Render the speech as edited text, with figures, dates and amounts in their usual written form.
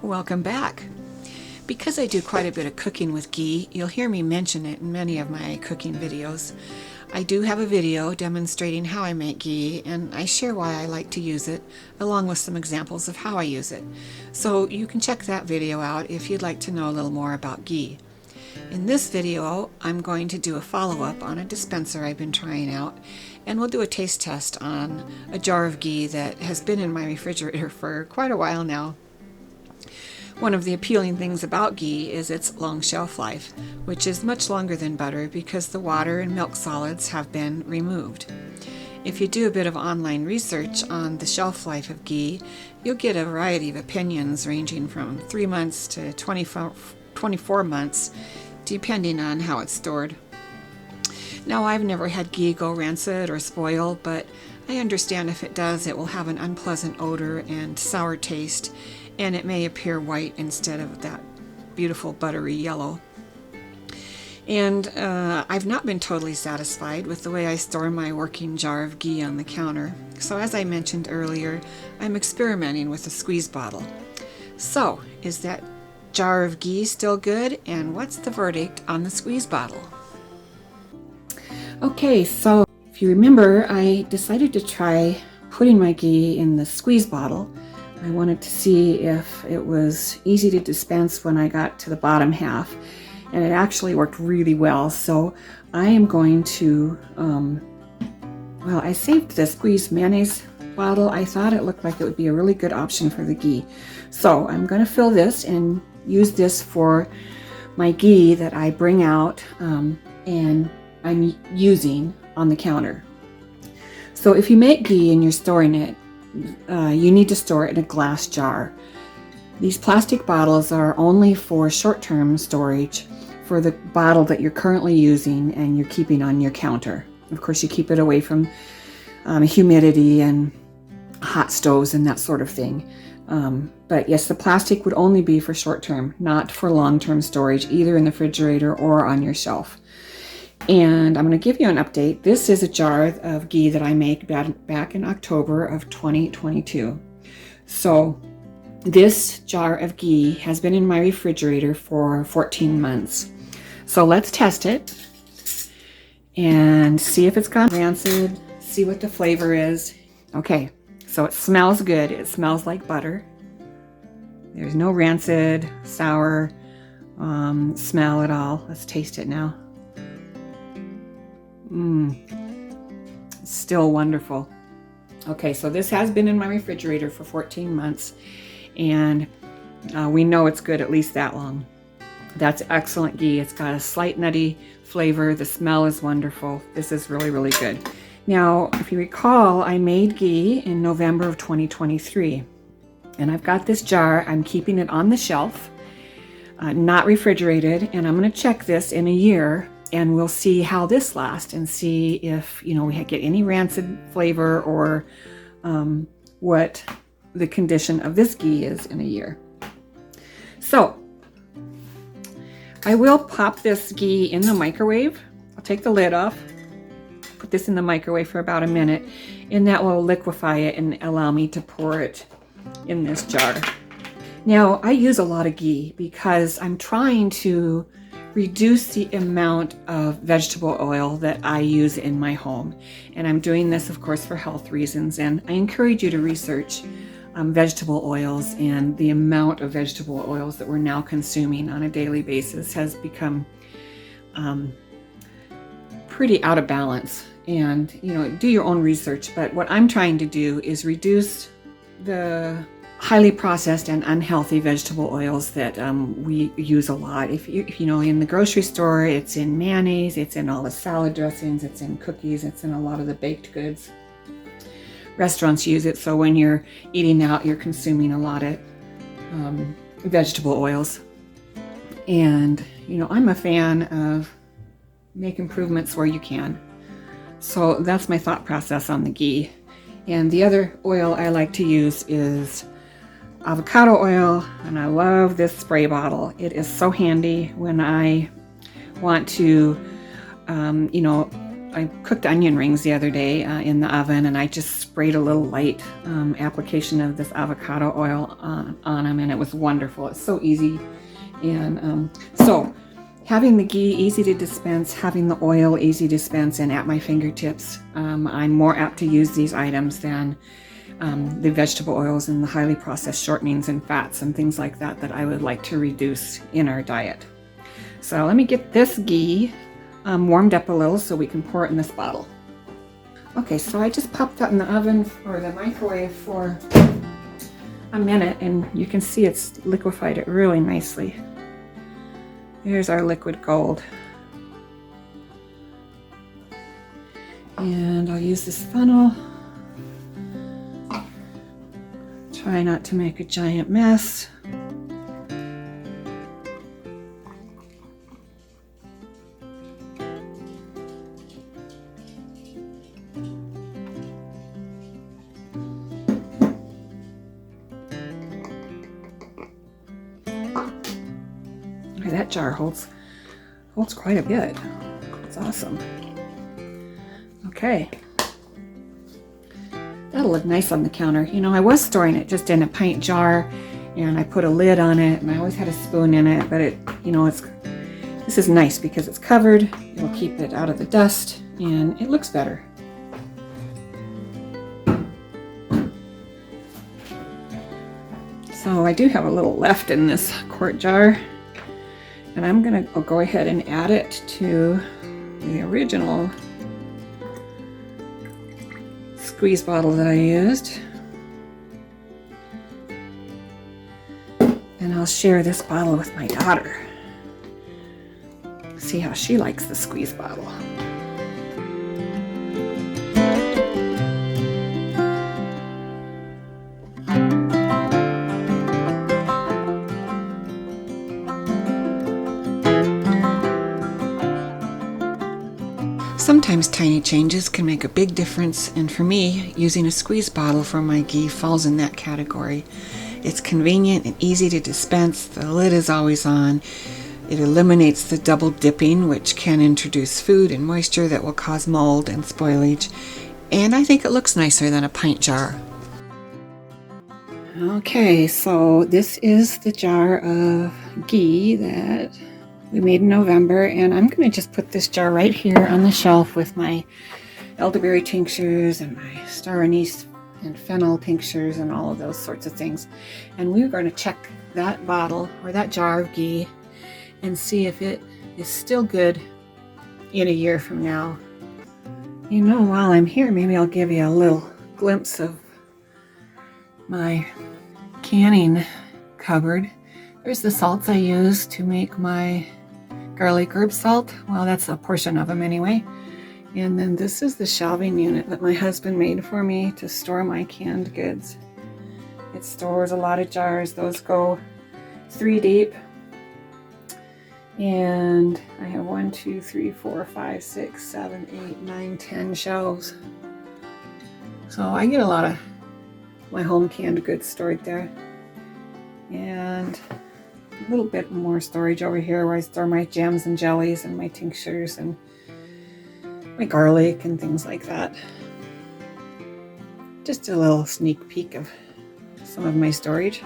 Welcome back. Because I do quite a bit of cooking with ghee, you'll hear me mention it in many of my cooking videos. I do have a video demonstrating how I make ghee, and I share why I like to use it, along with some examples of how I use it. So you can check that video out if you'd like to know a little more about ghee. In this video, I'm going to do a follow-up on a dispenser I've been trying out, and we'll do a taste test on a jar of ghee that has been in my refrigerator for quite a while now. One of the appealing things about ghee is its long shelf life, which is much longer than butter because the water and milk solids have been removed. If you do a bit of online research on the shelf life of ghee, you'll get a variety of opinions ranging from 3 months to 24 months, depending on how it's stored. Now, I've never had ghee go rancid or spoil, but I understand if it does, it will have an unpleasant odor and sour taste, and it may appear white instead of that beautiful buttery yellow. And I've not been totally satisfied with the way I store my working jar of ghee on the counter. So as I mentioned earlier, I'm experimenting with a squeeze bottle. So, is that jar of ghee still good? And what's the verdict on the squeeze bottle? Okay, so if you remember, I decided to try putting my ghee in the squeeze bottle. I wanted to see if it was easy to dispense when I got to the bottom half, and it actually worked really well. So I am going to, I saved the squeezed mayonnaise bottle. I thought it looked like it would be a really good option for the ghee. So I'm going to fill this and use this for my ghee that I bring out and I'm using on the counter. So if you make ghee and you're storing it, you need to store it in a glass jar. These plastic bottles are only for short-term storage for the bottle that you're currently using and you're keeping on your counter. Of course, you keep it away from humidity and hot stoves and that sort of thing. But yes, the plastic would only be for short-term, not for long-term storage, either in the refrigerator or on your shelf. And I'm going to give you an update. This is a jar of ghee that I made back in October of 2022. So this jar of ghee has been in my refrigerator for 14 months. So let's test it and see if it's gone rancid, see what the flavor is. Okay, so it smells good. It smells like butter. There's no rancid, sour smell at all. Let's taste it now. Still wonderful. Okay, so this has been in my refrigerator for 14 months, and we know it's good at least that long. That's excellent ghee. It's got a slight nutty flavor. The smell is wonderful. This is really, really good. Now, if you recall, I made ghee in November of 2023, and I've got this jar. I'm keeping it on the shelf, not refrigerated, and I'm going to check this in a year. And we'll see how this lasts and see if, we get any rancid flavor or what the condition of this ghee is in a year. So I will pop this ghee in the microwave. I'll take the lid off, put this in the microwave for about a minute, and that will liquefy it and allow me to pour it in this jar. Now, I use a lot of ghee because I'm trying to reduce the amount of vegetable oil that I use in my home. And I'm doing this, of course, for health reasons. And I encourage you to research vegetable oils, and the amount of vegetable oils that we're now consuming on a daily basis has become pretty out of balance. And, do your own research. But what I'm trying to do is reduce the highly processed and unhealthy vegetable oils that we use a lot. If you in the grocery store, it's in mayonnaise, it's in all the salad dressings, it's in cookies, it's in a lot of the baked goods. Restaurants use it, so when you're eating out, you're consuming a lot of vegetable oils. And I'm a fan of make improvements where you can. So that's my thought process on the ghee. And the other oil I like to use is avocado oil, and I love this spray bottle. It is so handy when I want to, I cooked onion rings the other day in the oven, and I just sprayed a little light application of this avocado oil on them, and it was wonderful. It's so easy. And so having the ghee easy to dispense, having the oil easy to dispense and at my fingertips, I'm more apt to use these items than the vegetable oils and the highly processed shortenings and fats and things like that that I would like to reduce in our diet. So let me get this ghee warmed up a little so we can pour it in this bottle. Okay, so I just popped that in the oven or the microwave for a minute, and you can see it's liquefied it really nicely. Here's our liquid gold. And I'll use this funnel. Try not to make a giant mess. That jar holds quite a bit. It's awesome. Okay. That'll look nice on the counter. You know, I was storing it just in a pint jar, and I put a lid on it, and I always had a spoon in it, but this is nice because it's covered. It'll keep it out of the dust, and it looks better. So I do have a little left in this quart jar, and I'm gonna go ahead and add it to the original squeeze bottle that I used. And I'll share this bottle with my daughter. See how she likes the squeeze bottle. Sometimes tiny changes can make a big difference, and for me, using a squeeze bottle for my ghee falls in that category. It's convenient and easy to dispense. The lid is always on. It eliminates the double dipping, which can introduce food and moisture that will cause mold and spoilage. And I think it looks nicer than a pint jar. Okay, so this is the jar of ghee that we made in November, and I'm going to just put this jar right here on the shelf with my elderberry tinctures and my star anise and fennel tinctures and all of those sorts of things. And we're going to check that bottle or that jar of ghee and see if it is still good in a year from now. You know, while I'm here, maybe I'll give you a little glimpse of my canning cupboard. There's the salts I use to make my garlic herb salt. Well, that's a portion of them anyway. And then this is the shelving unit that my husband made for me to store my canned goods. It stores a lot of jars. Those go 3 deep. And I have 1, 2, 3, 4, 5, 6, 7, 8, 9, 10 shelves. So I get a lot of my home canned goods stored there. And a little bit more storage over here where I store my jams and jellies and my tinctures and my garlic and things like that. Just a little sneak peek of some of my storage.